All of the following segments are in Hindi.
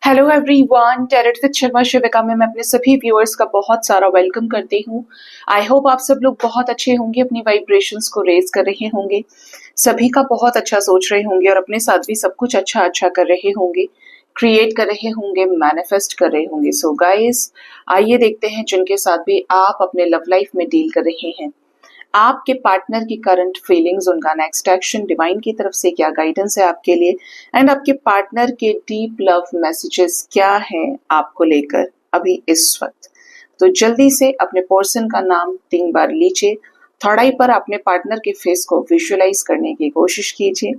Hello everyone, tarot with Sharma Shivika में मैं अपने सभी व्यूअर्स का बहुत सारा वेलकम करती हूँ। आई होप आप सब लोग बहुत अच्छे होंगे, अपनी वाइब्रेशंस को रेज कर रहे होंगे, सभी का बहुत अच्छा सोच रहे होंगे और अपने साथ भी सब कुछ अच्छा अच्छा कर रहे होंगे, क्रिएट कर रहे होंगे, मैनिफेस्ट कर रहे होंगे। सो गाइस, आइए देखते हैं जिनके साथ भी आप अपने लव लाइफ में डील कर रहे हैं, आपके पार्टनर की करंट फीलिंग्स, उनका नेक्स्ट एक्शन, डिवाइन की तरफ से क्या गाइडेंस है आपके लिए, एंड आपके पार्टनर के डीप लव मैसेजेस क्या हैं आपको लेकर अभी इस वक्त। तो जल्दी से अपने पर्सन का नाम 3 बार लीजिए, थर्ड आई पर अपने पार्टनर के फेस को विजुअलाइज करने की कोशिश कीजिए,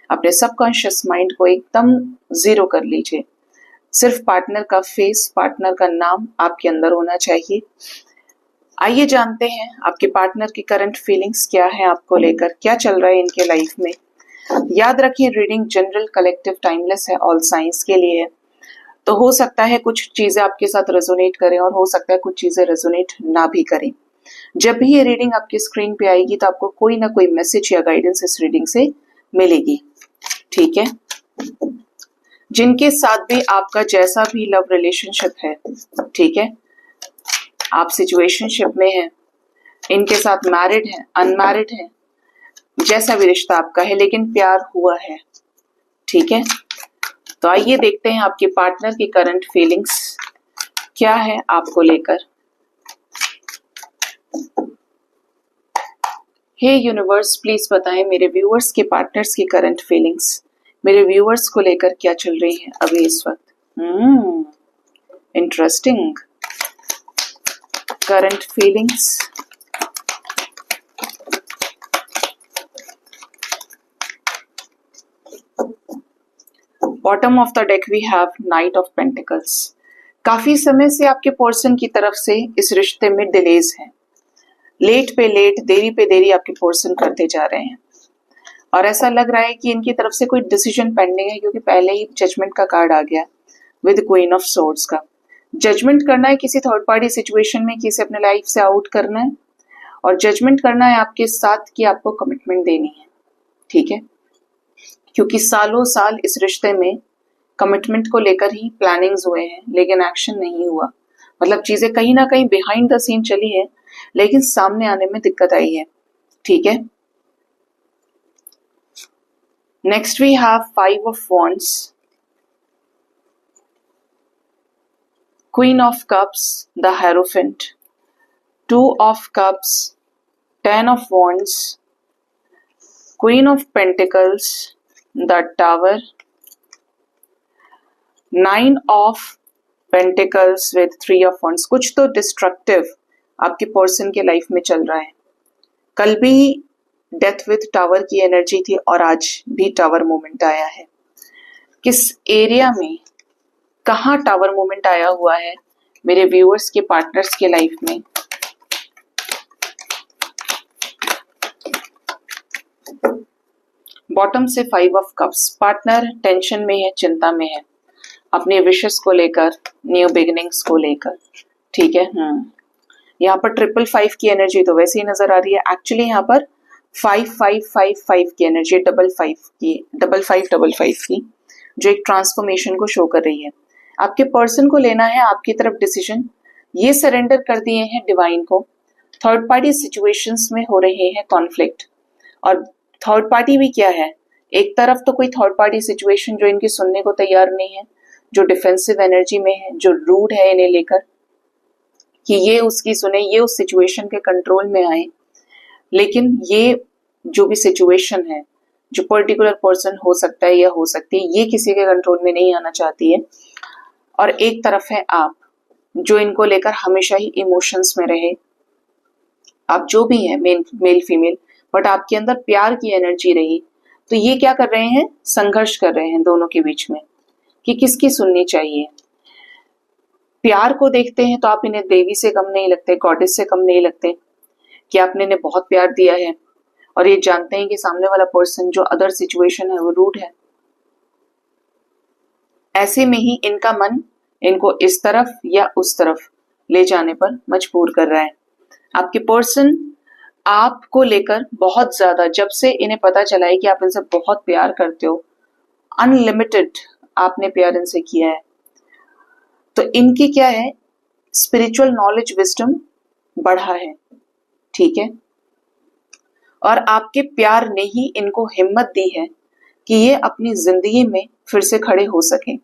अपने सबकॉन्शियस माइंड को एकदम जीरो कर लीजिए। सिर्फ पार्टनर का फेस, पार्टनर का नाम आपके अंदर होना चाहिए। आइए जानते हैं आपके पार्टनर की करंट फीलिंग्स क्या है आपको लेकर, क्या चल रहा है इनके लाइफ में। याद रखिए, रीडिंग जनरल, कलेक्टिव, टाइमलेस है, ऑल साइंस के लिए है। तो हो सकता है कुछ चीजें आपके साथ रेजोनेट करें और हो सकता है कुछ चीजें रेजोनेट ना भी करें। जब भी ये रीडिंग आपकी स्क्रीन पे आएगी तो आपको कोई ना कोई मैसेज या गाइडेंस इस रीडिंग से मिलेगी, ठीक है। जिनके साथ भी आपका जैसा भी लव रिलेशनशिप है, ठीक है, आप सिचुएशनशिप में हैं, इनके साथ मैरिड है, अनमैरिड है, जैसा भी रिश्ता आपका है लेकिन प्यार हुआ है, ठीक है। तो आइए देखते हैं आपके पार्टनर की करंट फीलिंग्स क्या है आपको लेकर। हे यूनिवर्स, प्लीज बताएं मेरे व्यूअर्स के पार्टनर्स की करंट फीलिंग्स मेरे व्यूअर्स को लेकर क्या चल रही है अभी इस वक्त। Interesting. Current feelings, bottom of the deck we have knight of pentacles. काफी समय से आपके पर्सन की तरफ से इस रिश्ते में डिलेज है, लेट पे लेट, देरी पे देरी आपके पर्सन करते जा रहे हैं और ऐसा लग रहा है कि इनकी तरफ से कोई डिसीजन पेंडिंग है, क्योंकि पहले ही जजमेंट का कार्ड आ गया विद क्वीन ऑफ सोर्ड्स का। जजमेंट करना है किसी थर्ड पार्टी सिचुएशन में, किसी अपने लाइफ से आउट करना है और जजमेंट करना है आपके साथ कि आपको कमिटमेंट देनी है, ठीक है। क्योंकि सालों साल इस रिश्ते में कमिटमेंट को लेकर ही प्लानिंग्स हुए हैं लेकिन एक्शन नहीं हुआ। मतलब चीजें कहीं ना कहीं बिहाइंड द सीन चली है लेकिन सामने आने में दिक्कत आई है, ठीक है। Next we have 5 of wands, queen of cups, the hierophant, 2 of cups, 10 of wands, queen of pentacles, the tower, 9 of pentacles with 3 of wands. कुछ तो डिस्ट्रक्टिव आपके पर्सन के लाइफ में चल रहा है। कल भी डेथ विद टावर की एनर्जी थी और आज भी टावर मोमेंट आया है। किस एरिया में, कहाँ टावर मोमेंट आया हुआ है मेरे व्यूअर्स के पार्टनर्स के लाइफ में। बॉटम से 5 ऑफ कप्स, पार्टनर टेंशन में है, चिंता में है अपने विशेस को लेकर, न्यू बिगिनिंग्स को लेकर, ठीक है। यहाँ पर 555 की एनर्जी तो वैसे ही नजर आ रही है। एक्चुअली यहाँ पर 5555 की एनर्जी, 5555 की, जो एक ट्रांसफॉर्मेशन को शो कर रही है। आपके पर्सन को लेना है आपकी तरफ डिसीजन, ये सरेंडर कर दिए हैं डिवाइन को। थर्ड पार्टी सिचुएशंस में हो रहे हैं कॉन्फ्लिक्ट, और थर्ड पार्टी भी क्या है, एक तरफ तो कोई थर्ड पार्टी सिचुएशन जो इनकी सुनने को तैयार नहीं है, जो डिफेंसिव एनर्जी में है, जो रूड है इन्हें लेकर कि ये उसकी सुने, ये उस सिचुएशन के कंट्रोल में आए। लेकिन ये जो भी सिचुएशन है, जो पर्टिकुलर पर्सन हो सकता है या हो सकती है, ये किसी के कंट्रोल में नहीं आना चाहती है। और एक तरफ है आप, जो इनको लेकर हमेशा ही इमोशंस में रहे। आप जो भी है, मेल फीमेल, बट आपके अंदर प्यार की एनर्जी रही। तो ये क्या कर रहे हैं, संघर्ष कर रहे हैं दोनों के बीच में कि किसकी सुननी चाहिए। प्यार को देखते हैं तो आप इन्हें देवी से कम नहीं लगते, गॉडेस से कम नहीं लगते, कि आपने इन्हें बहुत प्यार दिया है और ये जानते हैं कि सामने वाला पर्सन जो अदर सिचुएशन है वो रूड है। ऐसे में ही इनका मन इनको इस तरफ या उस तरफ ले जाने पर मजबूर कर रहा है। आपके पर्सन आपको लेकर बहुत ज्यादा, जब से इन्हें पता चला है कि आप इनसे बहुत प्यार करते हो, अनलिमिटेड आपने प्यार इनसे किया है, तो इनकी क्या है, स्पिरिचुअल नॉलेज विजडम बढ़ा है, ठीक है। और आपके प्यार ने ही इनको हिम्मत दी है कि ये अपनी जिंदगी में फिर से खड़े हो सकें,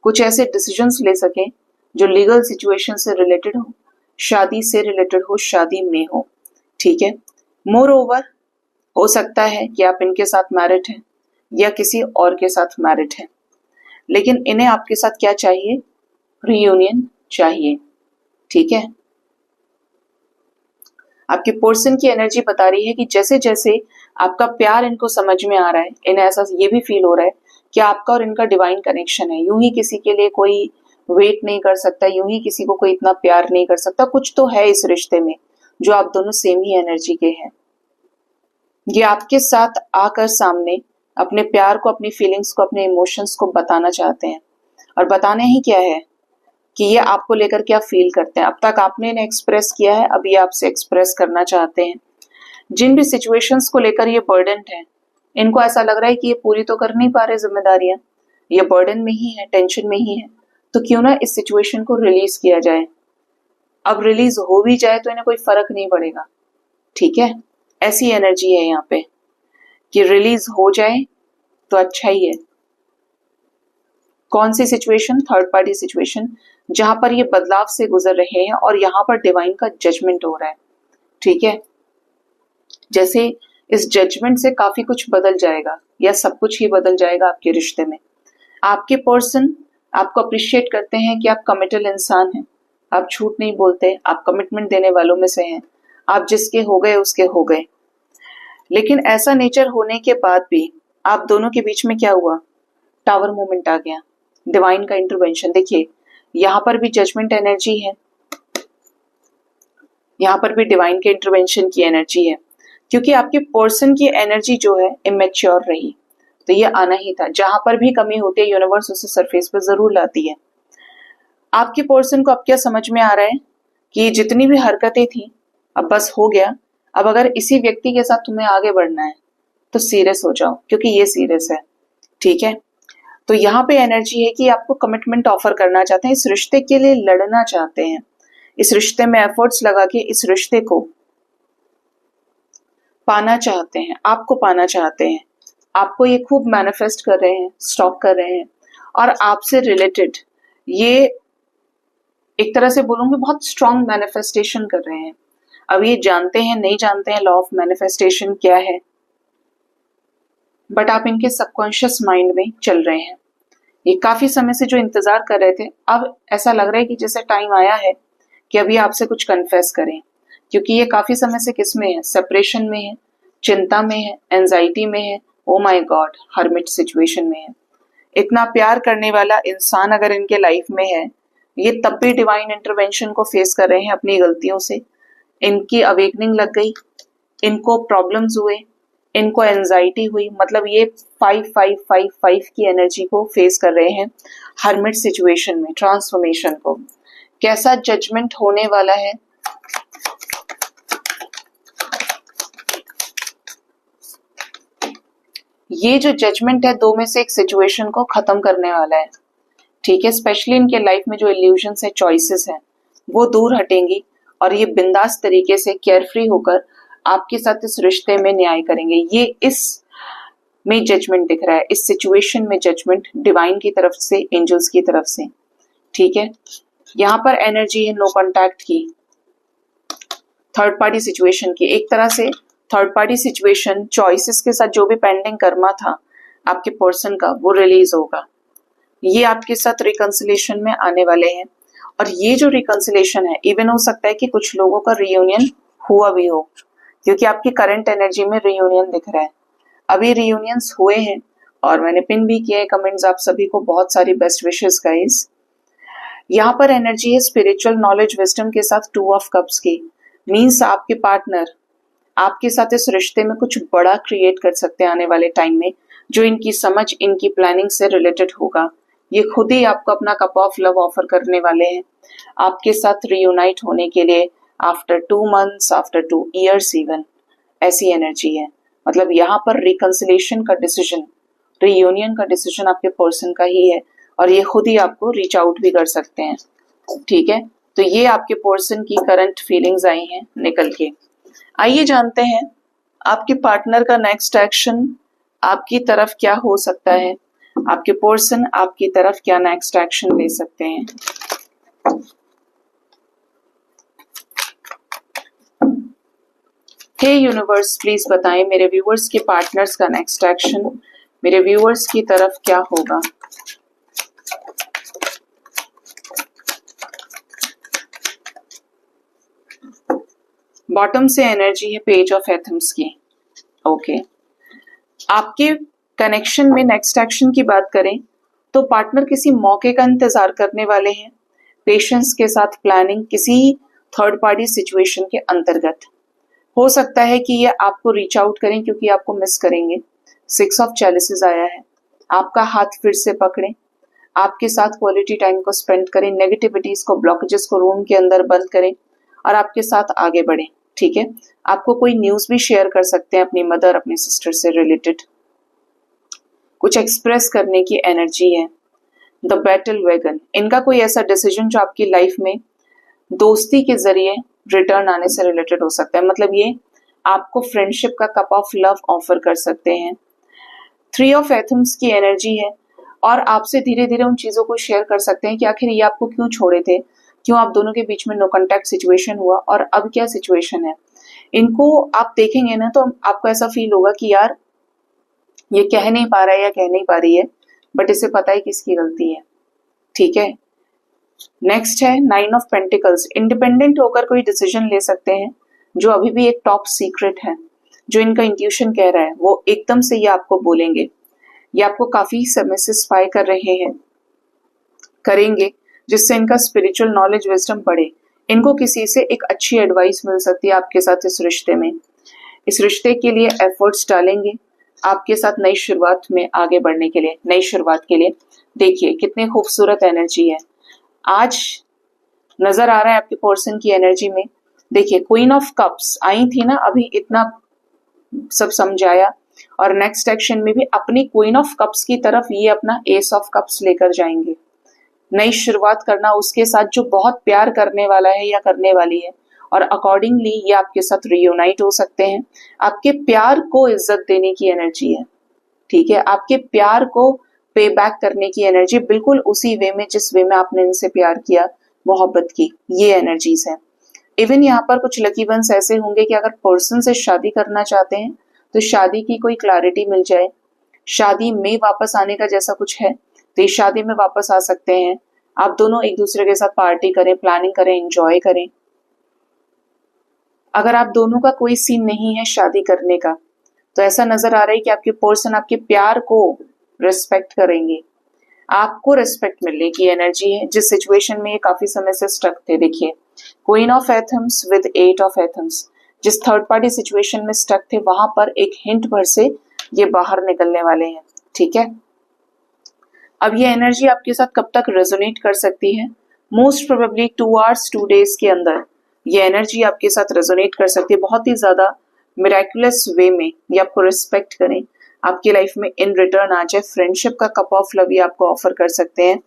कुछ ऐसे डिसीजंस ले सकें जो लीगल सिचुएशन से रिलेटेड हो, शादी से रिलेटेड हो, शादी में हो, ठीक है। मोर ओवर हो सकता है कि आप इनके साथ मैरिड हैं या किसी और के साथ मैरिड हैं, लेकिन इन्हें आपके साथ क्या चाहिए, रियूनियन चाहिए, ठीक है। आपके पर्सन की एनर्जी बता रही है कि जैसे जैसे आपका प्यार इनको समझ में आ रहा है, इन्हें ऐसा ये भी फील हो रहा है कि आपका और इनका डिवाइन कनेक्शन है। यूं ही किसी के लिए कोई वेट नहीं कर सकता, यूं ही किसी को कोई इतना प्यार नहीं कर सकता, कुछ तो है इस रिश्ते में जो आप दोनों सेम ही एनर्जी के हैं। ये आपके साथ आकर सामने अपने प्यार को, अपनी फीलिंग्स को, अपने इमोशंस को बताना चाहते हैं। और बताने ही क्या है कि ये आपको लेकर क्या फील करते हैं। अब तक आपने इन्हें एक्सप्रेस किया है, अब ये आपसे एक्सप्रेस करना चाहते हैं। जिन भी सिचुएशंस को लेकर ये बर्डन है, इनको ऐसा लग रहा है कि ये पूरी तो कर नहीं पा रहे जिम्मेदारियां, ये बर्डन में ही है, टेंशन में ही है, तो क्यों ना इस सिचुएशन को रिलीज किया जाए। अब रिलीज हो भी जाए तो इन्हें कोई फर्क नहीं पड़ेगा, ठीक है। ऐसी एनर्जी है यहाँ पे कि रिलीज हो जाए तो अच्छा ही है। कौन सी सिचुएशन, थर्ड पार्टी सिचुएशन, जहां पर ये बदलाव से गुजर रहे हैं और यहाँ पर डिवाइन का जजमेंट हो रहा है, ठीक है। जैसे इस जजमेंट से काफी कुछ बदल जाएगा या सब कुछ ही बदल जाएगा आपके रिश्ते में। आपके पर्सन आपको अप्रिशिएट करते हैं कि आप कमिटेड इंसान हैं, आप झूठ नहीं बोलते, आप कमिटमेंट देने वालों में से हैं, आप जिसके हो गए उसके हो गए। लेकिन ऐसा नेचर होने के बाद भी आप दोनों के बीच में क्या हुआ, टावर मोमेंट आ गया, डिवाइन का इंटरवेंशन। देखिए यहाँ पर भी जजमेंट एनर्जी है, यहाँ पर भी डिवाइन के इंटरवेंशन की एनर्जी है, क्योंकि आपके पर्सन की एनर्जी जो है इमेच्योर रही, तो ये आना ही था। जहां पर भी कमी होती है यूनिवर्स उसे सरफेस पर जरूर लाती है। आपके पर्सन को अब क्या समझ में आ रहा है कि जितनी भी हरकतें थी अब बस हो गया। अब अगर इसी व्यक्ति के साथ तुम्हें आगे बढ़ना है तो सीरियस हो जाओ, क्योंकि ये सीरियस है, ठीक है। तो यहाँ पे एनर्जी है कि आपको कमिटमेंट ऑफर करना चाहते हैं, इस रिश्ते के लिए लड़ना चाहते हैं, इस रिश्ते में एफर्ट्स लगा के इस रिश्ते को पाना चाहते हैं, आपको पाना चाहते हैं। आपको ये खूब मैनिफेस्ट कर रहे हैं, स्टॉक कर रहे हैं, और आपसे रिलेटेड ये एक तरह से बोलूंगी बहुत स्ट्रॉन्ग मैनिफेस्टेशन कर रहे हैं। अब ये जानते हैं नहीं जानते हैं लॉ ऑफ मैनिफेस्टेशन क्या है, बट आप इनके सबकॉन्शियस माइंड में चल रहे हैं। ये काफी समय से जो इंतजार कर रहे थे, अब ऐसा लग रहा है कि जैसे टाइम आया है कि अभी आपसे कुछ कन्फेस करें, क्योंकि ये काफी समय से किस में है, सेपरेशन में है, चिंता में है, एंजाइटी में है, oh my God, hermit situation में है। इतना प्यार करने वाला इंसान अगर इनके लाइफ में है, ये तब भी डिवाइन इंटरवेंशन को फेस कर रहे हैं अपनी गलतियों से। इनकी अवेकनिंग लग गई, इनको प्रॉब्लम्स हुए, इनको एंजाइटी हुई, मतलब ये 5555 की एनर्जी को फेस कर रहे हैं हर्मिट सिचुएशन में, ट्रांसफॉर्मेशन को। कैसा जजमेंट होने वाला है, ये जो जजमेंट है दो में से एक सिचुएशन को खत्म करने वाला है, ठीक है। स्पेशली इनके लाइफ में जो इल्यूजन्स है, चॉइसेस हैं, वो दूर हटेंगी और ये बिंदास तरीके से केयरफ्री होकर आपके साथ इस रिश्ते में न्याय करेंगे। ये इस में जजमेंट दिख रहा है, इस सिचुएशन में जजमेंट डिवाइन की तरफ से, एंजल्स की तरफ से, ठीक है। यहाँ पर एनर्जी है नो कॉन्टैक्ट की, थर्ड पार्टी सिचुएशन की। एक तरह से थर्ड पार्टी सिचुएशन, चॉइसेस के साथ जो भी पेंडिंग कर्मा था आपके पर्सन का, वो रिलीज होगा। ये आपके साथ रिकंसिलेशन में आने वाले हैं, और ये जो रिकंसिलेशन है, इवन हो सकता है कि कुछ लोगों का रियूनियन हुआ भी हो, क्योंकि आपकी करंट एनर्जी में रियूनियन दिख रहा है। अभी रियूनियंस हुए हैं और मैंने पिन भी किए कमेंट्स, आप सभी को बहुत सारी बेस्ट विशेस गाइस। यहाँ पर एनर्जी है स्पिरिचुअल नॉलेज विजडम के साथ 2 ऑफ कप्स की। मीन्स आपके पार्टनर आपके साथ इस रिश्ते में कुछ बड़ा क्रिएट कर सकते हैं आने वाले टाइम में, जो इनकी समझ, इनकी प्लानिंग से रिलेटेड होगा। ये खुद ही आपको अपना कप ऑफ लव ऑफर करने वाले हैं, आपके साथ रियूनाइट होने के लिए after 2 months, after 2 years even, ऐसी एनर्जी है। मतलब यहाँ पर रिकंसिलेशन का डिसीजन, रियूनियन का डिसीजन आपके पर्सन का ही है, और ये खुद ही आपको रीच आउट भी कर सकते हैं। ठीक है, तो ये आपके पर्सन की करंट फीलिंग्स आई हैं निकल के। आइए जानते हैं आपके पार्टनर का नेक्स्ट एक्शन आपकी तरफ क्या हो सकता है, आपके पर्सन आपकी तरफ क्या नेक्स्ट एक्शन ले सकते हैं। हे यूनिवर्स, प्लीज बताएं मेरे व्यूअर्स के पार्टनर्स का नेक्स्ट एक्शन मेरे व्यूअर्स की तरफ क्या होगा। बॉटम से एनर्जी है पेज ऑफ एथम्स की। ओके, आपके कनेक्शन में नेक्स्ट एक्शन की बात करें तो पार्टनर किसी मौके का इंतजार करने वाले हैं, पेशेंस के साथ प्लानिंग किसी थर्ड पार्टी सिचुएशन के अंतर्गत। हो सकता है कि ये आपको रीच आउट करें क्योंकि आपको मिस करेंगे। 6 ऑफ चैलिसेस आया है, आपका हाथ फिर से पकड़ें, आपके साथ क्वालिटी टाइम को स्पेंड करें, नेगेटिविटीज को, ब्लॉकेजेस को रूम के अंदर बंद करें और आपके साथ आगे बढ़ें। ठीक है, आपको कोई न्यूज भी शेयर कर सकते हैं अपनी मदर, अपनी सिस्टर से रिलेटेड, कुछ एक्सप्रेस करने की एनर्जी है। द बैटल वैगन, इनका कोई ऐसा डिसीजन जो आपकी लाइफ में दोस्ती के जरिए रिटर्न आने से रिलेटेड हो सकता है, मतलब ये आपको फ्रेंडशिप का कप ऑफ लव ऑफर कर सकते हैं। 3 ऑफ एथम्स की एनर्जी है और आपसे धीरे धीरे उन चीजों को शेयर कर सकते हैं कि आखिर ये आपको क्यों छोड़े थे, क्यों आप दोनों के बीच में नो कांटेक्ट सिचुएशन हुआ और अब क्या सिचुएशन है। इनको आप देखेंगे ना तो आपको ऐसा फील होगा कि यार ये कह नहीं पा रहा है या कह नहीं पा रही है, बट इसे पता है किसकी गलती है। ठीक है, नेक्स्ट है 9 ऑफ पेंटिकल्स। इंडिपेंडेंट होकर कोई डिसीजन ले सकते हैं जो अभी भी एक टॉप सीक्रेट है, जो इनका इंट्यूशन कह रहा है वो एकदम से ये आपको बोलेंगे। ये आपको काफी सेटिस्फाई कर रहे हैं, करेंगे, जिससे इनका स्पिरिचुअल नॉलेज विजडम बढ़े। इनको किसी से एक अच्छी एडवाइस मिल सकती है आपके साथ इस रिश्ते में। इस रिश्ते के लिए एफर्ट्स डालेंगे आपके साथ नई शुरुआत में आगे बढ़ने के लिए, नई शुरुआत के लिए। देखिए कितनी खूबसूरत एनर्जी है आज नजर आ रहा है आपके पर्सन की एनर्जी में। देखिए क्वीन ऑफ कप्स आई थी ना अभी, इतना सब समझाया और नेक्स्ट एक्शन में भी अपनी क्वीन ऑफ कप्स की तरफ ये अपना एस ऑफ कप्स लेकर जाएंगे। नई शुरुआत करना उसके साथ जो बहुत प्यार करने वाला है या करने वाली है, और अकॉर्डिंगली ये आपके साथ रियूनाइट हो सकते हैं। आपके प्यार को इज्जत देने की एनर्जी है। ठीक है, आपके प्यार को पे बैक करने की एनर्जी, बिल्कुल उसी वे में जिस वे में आपने इनसे प्यार किया, मोहब्बत की, ये एनर्जीज है। इवन यहाँ पर कुछ लकी वंस ऐसे होंगे कि अगर पर्सन से शादी करना चाहते हैं तो शादी की कोई क्लैरिटी मिल जाए, शादी में वापस आने का जैसा कुछ है तो ये शादी में वापस आ सकते हैं। आप दोनों एक दूसरे के साथ पार्टी करें, प्लानिंग करें, एंजॉय करें। अगर आप दोनों का कोई सीन नहीं है शादी करने का तो ऐसा नजर आ रहा है कि आपके पर्सन आपके प्यार को रिस्पेक्ट करेंगे, आपको रिस्पेक्ट मिलने की एनर्जी है जिस सिचुएशन में ये काफी समय से स्टक थे। देखिए queen of athames with 8 of एथम्स, जिस थर्ड पार्टी सिचुएशन में स्टक थे वहां पर एक हिंट भर से ये बाहर निकलने वाले हैं। ठीक है, अब ये एनर्जी आपके साथ कब तक रेजोनेट कर सकती है? मोस्ट प्रोबेबली 2 आवर्स 2 डेज के अंदर ये एनर्जी आपके साथ रेजोनेट कर सकती है। बहुत ही ज्यादा मिराकुलस वे में ये आपको रिस्पेक्ट करें, आपकी लाइफ में इन रिटर्न आ जाए, फ्रेंडशिप का कप ऑफ लव ये आपको ऑफर कर सकते हैं।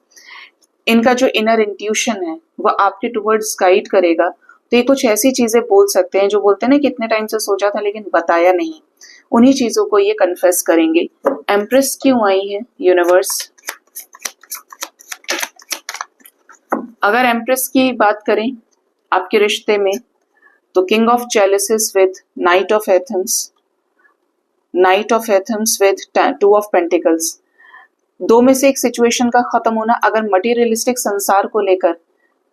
इनका जो इनर इंट्यूशन है वो आपके टुवर्ड्स गाइड करेगा। तो ये कुछ ऐसी चीजें बोल सकते हैं जो बोलते हैं ना कितने टाइम से सोचा था लेकिन बताया नहीं, उन्हीं चीजों को ये कन्फेस करेंगे। एम्प्रेस क्यों आई है यूनिवर्स? अगर एम्प्रेस की बात करें आपके रिश्ते में तो king of chalices with knight of athames, knight of athames with 2 of pentacles. दो में से एक सिचुएशन का खत्म होना। अगर मटेरियलिस्टिक संसार को लेकर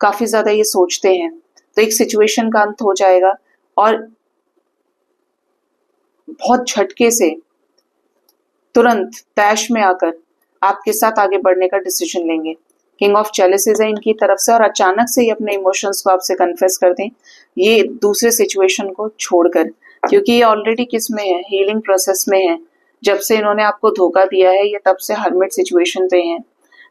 काफी ज्यादा ये सोचते हैं तो एक सिचुएशन का अंत हो जाएगा और बहुत झटके से तुरंत तैश में आकर आपके साथ आगे बढ़ने का डिसीजन लेंगे। किंग ऑफ चैलिसेस है इनकी तरफ से और अचानक से ये अपने इमोशंस को आपसे कन्फेस कर दें, ये दूसरे सिचुएशन को छोड़कर, क्योंकि ये ऑलरेडी किस में है, हीलिंग प्रोसेस में है। जब से इन्होंने आपको धोखा दिया है ये तब से हर्मिट सिचुएशन पे हैं,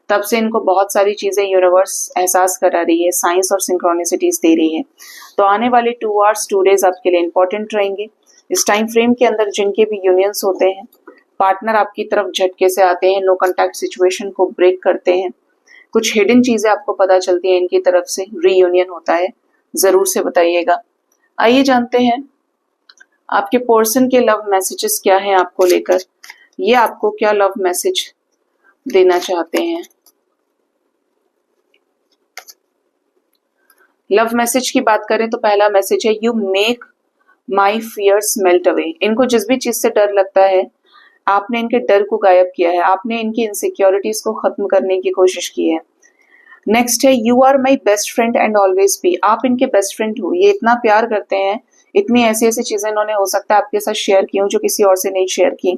तब से इनको बहुत सारी चीजें यूनिवर्स एहसास करा रही है, साइंस और सिंक्रोनिसिटीज दे रही है। तो आने वाले 2 आवर्स 2 डेज आपके लिए इंपॉर्टेंट रहेंगे। इस टाइम फ्रेम के अंदर जिनके भी यूनियंस होते हैं, पार्टनर आपकी तरफ झटके से आते हैं, नो कॉन्टैक्ट सिचुएशन को ब्रेक करते हैं, कुछ हिडन चीजें आपको पता चलती हैं इनकी तरफ से, रीयूनियन होता है, जरूर से बताइएगा। आइए जानते हैं आपके पर्सन के लव मैसेजेस क्या हैं आपको लेकर, ये आपको क्या लव मैसेज देना चाहते हैं। लव मैसेज की बात करें तो पहला मैसेज है, you make my fears melt away. इनको जिस भी चीज से डर लगता है आपने इनके डर को गायब किया है, आपने इनकी इनसिक्योरिटीज को खत्म करने की कोशिश की है। नेक्स्ट है, you are my best friend and always be. आप इनके बेस्ट फ्रेंड हो, ये इतना प्यार करते हैं, इतनी ऐसी ऐसी चीजें इन्होंने हो सकता है आपके साथ शेयर की हो जो किसी और से नहीं शेयर की।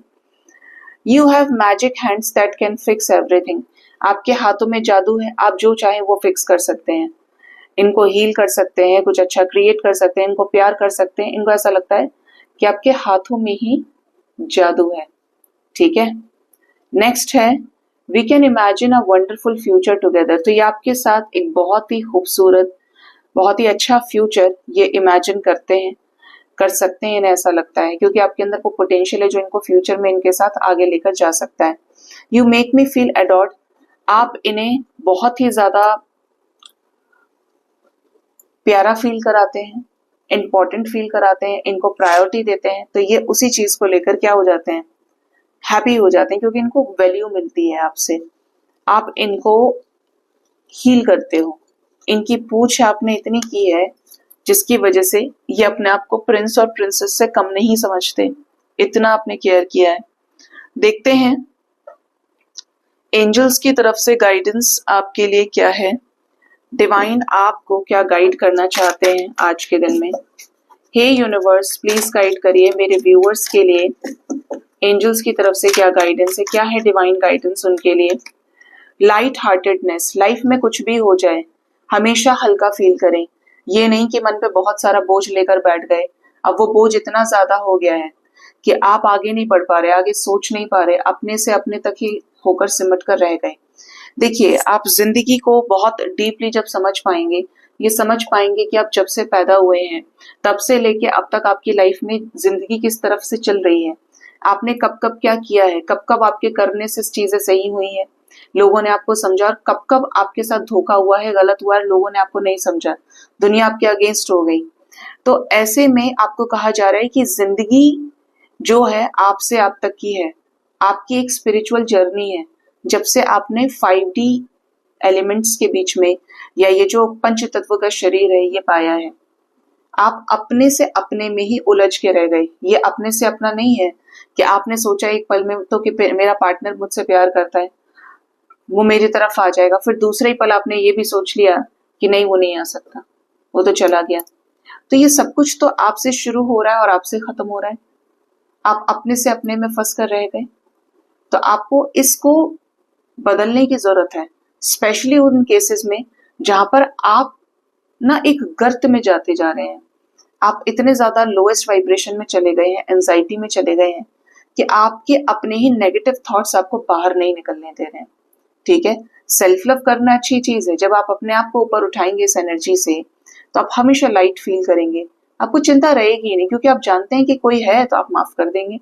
You have magic hands that can fix everything. आपके हाथों में जादू है, आप जो चाहें वो फिक्स कर सकते हैं, इनको हील कर सकते हैं, कुछ अच्छा क्रिएट कर सकते हैं, इनको प्यार कर सकते हैं। इनको ऐसा लगता है कि आपके हाथों में ही जादू है, ठीक है। नेक्स्ट है, we can imagine a wonderful future together. तो ये आपके साथ एक बहुत ही खूबसूरत, बहुत ही अच्छा फ्यूचर ये इमेजिन करते हैं, कर सकते हैं, इन्हें ऐसा लगता है, क्योंकि आपके अंदर वो पोटेंशियल है जो इनको फ्यूचर में इनके साथ आगे लेकर जा सकता है। You make me feel adored. आप इन्हें बहुत ही ज्यादा प्यारा फील कराते हैं, इंपॉर्टेंट फील कराते हैं, इनको प्रायोरिटी देते हैं, तो ये उसी चीज को लेकर क्या हो जाते हैं, हैप्पी हो जाते हैं, क्योंकि इनको वैल्यू मिलती है आपसे, आप इनको हील करते हो। इनकी पूछ आपने इतनी की है जिसकी वजह से ये अपने आप को प्रिंस और प्रिंसेस से कम नहीं समझते, इतना आपने केयर किया है। देखते हैं एंजल्स की तरफ से गाइडेंस आपके लिए क्या है, डिवाइन आपको क्या गाइड करना चाहते हैं आज के दिन में। हे यूनिवर्स, प्लीज गाइड करिए मेरे व्यूअर्स के लिए, एंजल्स की तरफ से क्या गाइडेंस है, क्या है डिवाइन गाइडेंस उनके लिए। लाइट हार्टेडनेस, लाइफ में कुछ भी हो जाए हमेशा हल्का फील करें, ये नहीं कि मन पे बहुत सारा बोझ लेकर बैठ गए, अब वो बोझ इतना ज्यादा हो गया है कि आप आगे नहीं बढ़ पा रहे, आगे सोच नहीं पा रहे, अपने से अपने तक ही होकर सिमट कर रह गए। देखिए, आप जिंदगी को बहुत डीपली जब समझ पाएंगे, ये समझ पाएंगे कि आप जब से पैदा हुए हैं तब से लेके अब तक आपकी लाइफ में जिंदगी किस तरफ से चल रही है, आपने कब कब क्या किया है, कब कब आपके करने से चीजें सही हुई है, लोगों ने आपको समझा, और कब कब आपके साथ धोखा हुआ है, गलत हुआ है, लोगों ने आपको नहीं समझा, दुनिया आपके अगेंस्ट हो गई। तो ऐसे में आपको कहा जा रहा है कि जिंदगी जो है आपसे आप तक की है, आपकी एक स्पिरिचुअल जर्नी है। जब से आपने 5D एलिमेंट्स के बीच में, या ये जो पंच तत्व का शरीर है ये पाया है, आप अपने से अपने में ही उलझ के रह गए। ये अपने से अपना नहीं है कि आपने सोचा एक पल में तो कि मेरा पार्टनर मुझसे प्यार करता है, वो मेरी तरफ आ जाएगा, फिर दूसरे ही पल आपने ये भी सोच लिया कि नहीं वो नहीं आ सकता, वो तो चला गया। तो ये सब कुछ तो आपसे शुरू हो रहा है और आपसे खत्म हो रहा है, आप अपने से अपने में फंस कर रह गए। तो आपको इसको बदलने की जरूरत है, स्पेशली उन केसेस में जहां पर आप ना एक गर्त में जाते जा रहे हैं, आप इतने ज्यादा लोएस्ट वाइब्रेशन में चले गए हैं, एंजाइटी में चले गए हैं कि आपके अपने ही नेगेटिव थॉट्स आपको बाहर नहीं निकलने दे रहे हैं, ठीक है। सेल्फ लव करना अच्छी चीज है, जब आप अपने आप को ऊपर उठाएंगे इस एनर्जी से तो आप हमेशा लाइट फील करेंगे, आपको चिंता रहेगी ही नहीं, क्योंकि आप जानते हैं कि कोई है तो आप माफ कर देंगे।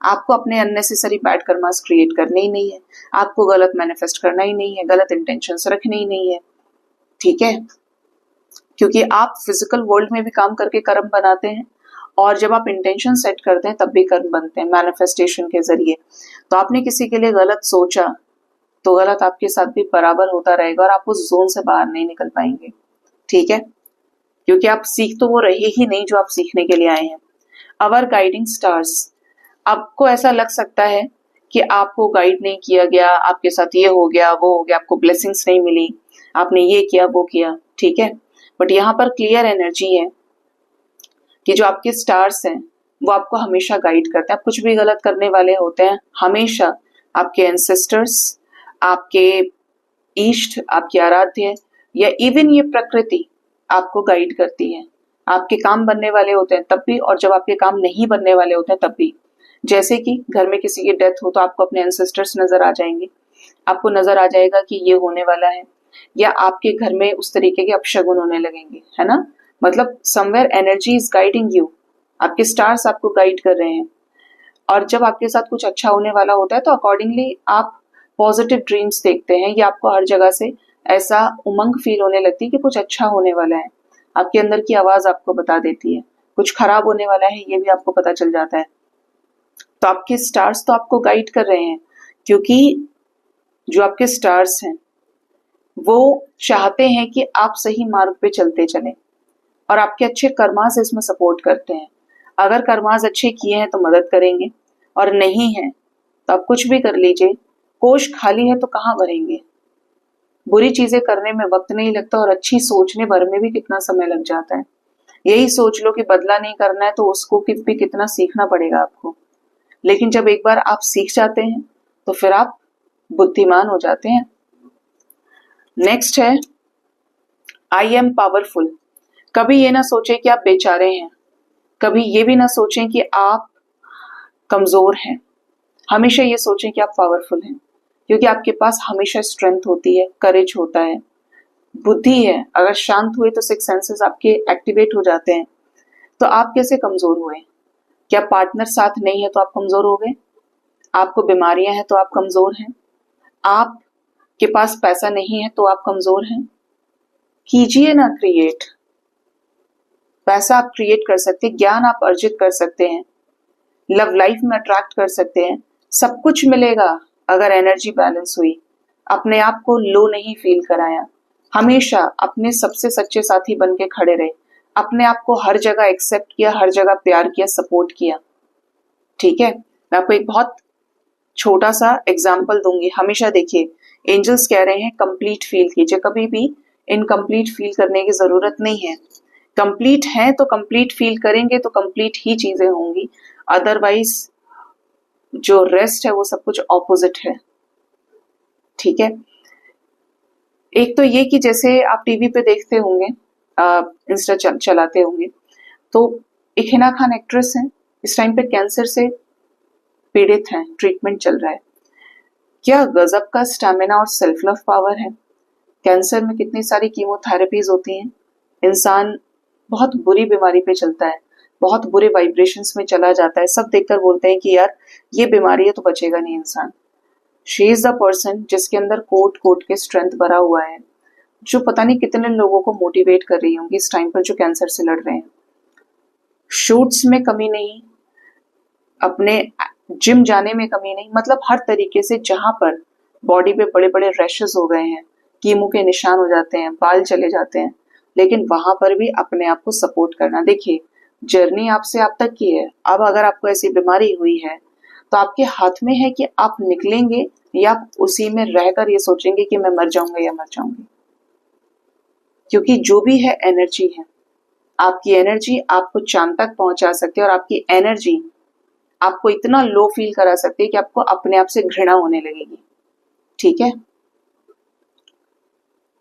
आपको अपने अननेसेसरी बैड कर्मास क्रिएट करने ही नहीं है, आपको गलत मैनिफेस्ट करना ही नहीं है, गलत इंटेंशंस रखने ही नहीं है, ठीक है। क्योंकि आप फिजिकल वर्ल्ड में भी काम करके कर्म बनाते हैं, और जब आप इंटेंशन सेट करते हैं तब भी कर्म बनते हैं मैनिफेस्टेशन के जरिए। तो आपने किसी के लिए गलत सोचा तो गलत आपके साथ भी बराबर होता रहेगा, और आप उस जोन से बाहर नहीं निकल पाएंगे, ठीक है। क्योंकि आप सीख तो वो रहे ही नहीं जो आप सीखने के लिए आए हैं। अवर गाइडिंग स्टार्स, आपको ऐसा लग सकता है कि आपको गाइड नहीं किया गया, आपके साथ ये हो गया वो हो गया, आपको ब्लेसिंग्स नहीं मिली, आपने ये किया वो किया, ठीक है। बट यहाँ पर क्लियर एनर्जी है कि जो आपके स्टार्स हैं वो आपको हमेशा गाइड करते हैं। आप कुछ भी गलत करने वाले होते हैं, हमेशा आपके एंसेस्टर्स, आपके इष्ट, आपके आराध्य, या इवन ये प्रकृति आपको गाइड करती है। आपके काम बनने वाले होते हैं तब भी, और जब आपके काम नहीं बनने वाले होते हैं तब भी। जैसे कि घर में किसी की डेथ हो तो आपको अपने एंसेस्टर्स नजर आ जाएंगे, आपको नजर आ जाएगा कि ये होने वाला है, या आपके घर में उस तरीके के अपशगुन होने लगेंगे, है ना। मतलब somewhere energy is guiding you, आपके स्टार्स आपको गाइड कर रहे हैं। और जब आपके साथ कुछ अच्छा होने वाला होता है तो अकॉर्डिंगली आप पॉजिटिव ड्रीम्स देखते हैं, या आपको हर जगह से ऐसा उमंग फील होने लगती है कि कुछ अच्छा होने वाला है। आपके अंदर की आवाज आपको बता देती है कुछ खराब होने वाला है, ये भी आपको पता चल जाता है। तो आपके स्टार्स तो आपको गाइड कर रहे हैं, क्योंकि जो आपके स्टार्स हैं वो चाहते हैं कि आप सही मार्ग पे चलते चलें, और आपके अच्छे कर्मास इसमें सपोर्ट करते हैं। अगर कर्मास अच्छे किए हैं तो मदद करेंगे, और नहीं है तो आप कुछ भी कर लीजिए, कोष खाली है तो कहाँ भरेंगे। बुरी चीजें करने में वक्त नहीं लगता, और अच्छी सोचने भर में भी कितना समय लग जाता है। यही सोच लो कि बदला नहीं करना है तो उसको भी कितना सीखना पड़ेगा आपको। लेकिन जब एक बार आप सीख जाते हैं तो फिर आप बुद्धिमान हो जाते हैं। नेक्स्ट है आई एम पावरफुल। कभी ये ना सोचें कि आप बेचारे हैं, कभी ये भी ना सोचें कि आप कमजोर हैं। हमेशा ये सोचें कि आप पावरफुल हैं, क्योंकि आपके पास हमेशा स्ट्रेंथ होती है, करेज होता है, बुद्धि है। अगर शांत हुए तो सिक्स सेंसेस आपके एक्टिवेट हो जाते हैं। तो आप कैसे कमजोर हुए? क्या पार्टनर साथ नहीं है तो आप कमजोर हो गए? आपको बीमारियां हैं तो आप कमजोर हैं? आपके पास पैसा नहीं है तो आप कमजोर हैं? कीजिए ना क्रिएट। पैसा आप क्रिएट कर सकते हैं, ज्ञान आप अर्जित कर सकते हैं, लव लाइफ में अट्रैक्ट कर सकते हैं, सब कुछ मिलेगा अगर एनर्जी बैलेंस हुई। अपने आप को लो नहीं फील कराया, हमेशा अपने सबसे सच्चे साथी बन के खड़े रहे, अपने आप को हर जगह एक्सेप्ट किया, हर जगह प्यार किया, सपोर्ट किया। ठीक है, मैं आपको एक बहुत छोटा सा एग्जाम्पल दूंगी। हमेशा देखिए, एंजल्स कह रहे हैं कंप्लीट फील कीजिए, कभी भी इनकम्प्लीट फील करने की जरूरत नहीं है। कंप्लीट है तो कंप्लीट फील करेंगे तो कंप्लीट ही चीजें होंगी, अदरवाइज जो रेस्ट है वो सब कुछ ऑपोजिट है। ठीक है, एक तो ये कि जैसे आप टीवी पे देखते होंगे, इंस्टा चलाते होंगे, तो एक हिना खान एक्ट्रेस है, इस टाइम पे कैंसर से पीड़ित हैं, ट्रीटमेंट चल रहा है। क्या गजब का स्टैमिना और सेल्फ लव पावर है। कैंसर में कितनी सारी कीमोथेरेपीज होती हैं, इंसान बहुत बुरी बीमारी पे चलता है, बहुत बुरे वाइब्रेशंस में चला जाता है, सब देखकर बोलते हैं कि यार ये बीमारी है तो बचेगा नहीं इंसान। शी इज द पर्सन जिसके अंदर कोट कोट के स्ट्रेंथ भरा हुआ है, जो पता नहीं कितने लोगों को मोटिवेट कर रही होंगी इस टाइम पर जो कैंसर से लड़ रहे हैं। शूट्स में कमी नहीं, अपने जिम जाने में कमी नहीं, मतलब हर तरीके से जहां पर बॉडी पे बड़े बड़े रैशेस हो गए हैं, कीमो के निशान हो जाते हैं, बाल चले जाते हैं, लेकिन वहां पर भी अपने आप को सपोर्ट करना। देखिए, जर्नी आपसे आप तक की है। अब अगर आपको ऐसी बीमारी हुई है तो आपके हाथ में है कि आप निकलेंगे या आप उसी में रहकर ये सोचेंगे कि मैं मर जाऊंगा या मर जाऊंगी। क्योंकि जो भी है एनर्जी है, आपकी एनर्जी आपको चांद तक पहुंचा सकती है, और आपकी एनर्जी आपको इतना लो फील करा सकती है कि आपको अपने आप से घृणा होने लगेगी। ठीक है,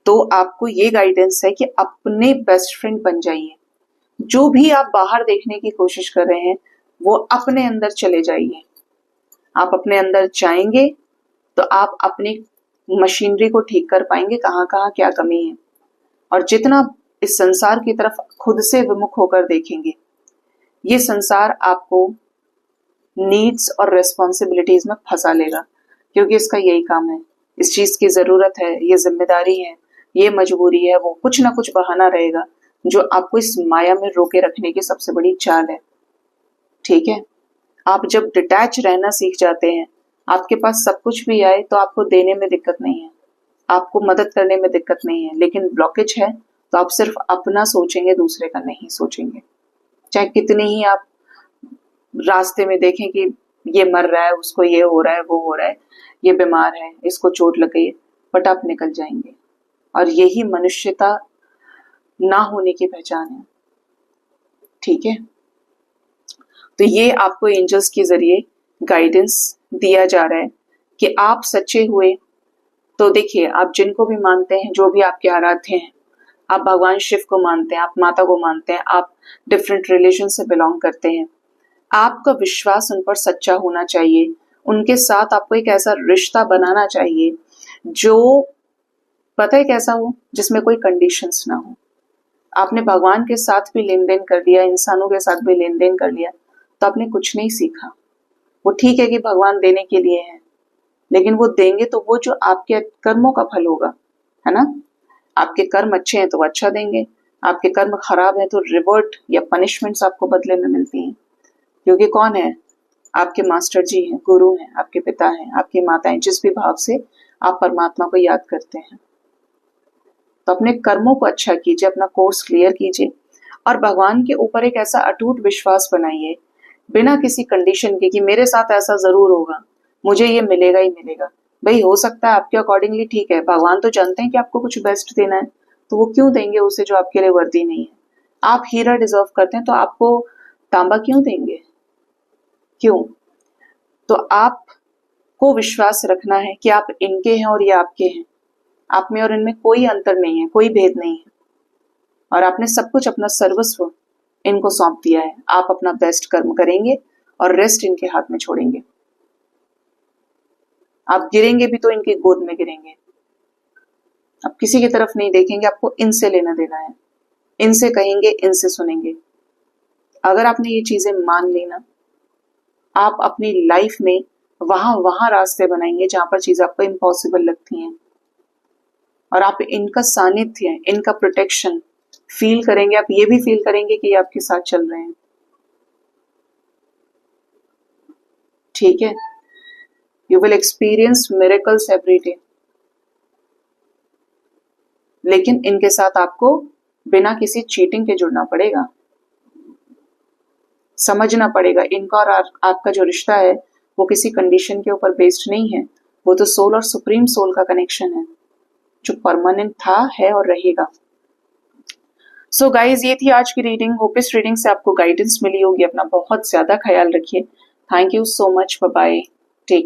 तो आपको ये गाइडेंस है कि अपने बेस्ट फ्रेंड बन जाइए। जो भी आप बाहर देखने की कोशिश कर रहे हैं वो अपने अंदर चले जाइए। आप अपने अंदर जाएंगे तो आप अपनी मशीनरी को ठीक कर पाएंगे, कहाँ कहाँ क्या कमी है। और जितना इस संसार की तरफ खुद से विमुख होकर देखेंगे, ये संसार आपको नीड्स और रेस्पॉन्सिबिलिटीज में फंसा लेगा, क्योंकि इसका यही काम है। इस चीज की जरूरत है, ये जिम्मेदारी है, ये मजबूरी है, वो कुछ ना कुछ बहाना रहेगा जो आपको इस माया में रोके रखने की सबसे बड़ी चाल है। ठीक है, आप जब डिटैच रहना सीख जाते हैं, आपके पास सब कुछ भी आए तो आपको देने में दिक्कत नहीं है, आपको मदद करने में दिक्कत नहीं है, लेकिन ब्लॉकेज है तो आप सिर्फ अपना सोचेंगे, दूसरे का नहीं सोचेंगे। चाहे कितनी ही आप रास्ते में देखें कि ये मर रहा है, उसको ये हो रहा है, वो हो रहा है, ये बीमार है, इसको चोट लग गई है, बट आप निकल जाएंगे। और यही मनुष्यता ना होने की पहचान है। ठीक है, तो ये आपको एंजल्स के जरिए गाइडेंस दिया जा रहा है कि आप सच्चे हुए तो देखिए, आप जिनको भी मानते हैं, जो भी आपके आराध्य हैं, आप भगवान शिव को मानते हैं, आप माता को मानते हैं, आप डिफरेंट रिलीजन से बिलोंग करते हैं, आपका विश्वास उन पर सच्चा होना चाहिए। उनके साथ आपको एक ऐसा रिश्ता बनाना चाहिए जो पता है कैसा हो, जिसमें कोई कंडीशंस ना हो। आपने भगवान के साथ भी लेन देन कर दिया, इंसानों के साथ भी लेन देन कर लिया, तो आपने कुछ नहीं सीखा। वो ठीक है कि भगवान देने के लिए है, लेकिन वो देंगे तो वो जो आपके कर्मों का फल होगा, है ना। आपके कर्म अच्छे हैं तो वो अच्छा देंगे, आपके कर्म खराब है तो रिवर्ट या पनिशमेंट्स आपको बदले में मिलती हैं। क्योंकि कौन है, आपके मास्टर जी हैं, गुरु हैं, आपके पिता हैं, आपकी माताएं, जिस भी भाव से आप परमात्मा को याद करते हैं। तो अपने कर्मों को अच्छा कीजिए, अपना कोर्स क्लियर कीजिए और भगवान के ऊपर एक ऐसा अटूट विश्वास बनाइए बिना किसी कंडीशन के कि मेरे साथ ऐसा जरूर होगा, मुझे ये मिलेगा ही मिलेगा। भाई हो सकता है आपके अकॉर्डिंगली ठीक है, भगवान तो जानते हैं कि आपको कुछ बेस्ट देना है, तो वो क्यों देंगे उसे जो आपके लिए वर्दी नहीं है। आप हीरा डिजर्व करते हैं तो आपको तांबा क्यों देंगे, क्यों। तो आपको विश्वास रखना है कि आप इनके हैं और ये आपके हैं, आप में और इनमें कोई अंतर नहीं है, कोई भेद नहीं है, और आपने सब कुछ अपना सर्वस्व इनको सौंप दिया है। आप अपना बेस्ट कर्म करेंगे और रेस्ट इनके हाथ में छोड़ेंगे। आप गिरेंगे भी तो इनकी गोद में गिरेंगे, आप किसी की तरफ नहीं देखेंगे, आपको इनसे लेना देना है, इनसे कहेंगे, इनसे सुनेंगे। अगर आपने ये चीजें मान ली ना, आप अपनी लाइफ में वहां रास्ते बनाएंगे जहां पर चीजें आपको इम्पॉसिबल लगती हैं, और आप इनका सानिध्य, इनका प्रोटेक्शन फील करेंगे। आप ये भी फील करेंगे कि ये आपके साथ चल रहे हैं। ठीक है, you will experience miracles every day, लेकिन इनके साथ आपको बिना किसी चीटिंग के जुड़ना पड़ेगा, समझना पड़ेगा। इनका और आपका जो रिश्ता है वो किसी कंडीशन के ऊपर बेस्ड नहीं है, वो तो सोल और सुप्रीम सोल का कनेक्शन है जो परमानेंट था, है और रहेगा। सो गाइज, ये थी आज की रीडिंग। होप इस रीडिंग से आपको गाइडेंस मिली होगी। अपना बहुत ज्यादा ख्याल रखिए। Thank you so much, bye bye, take care.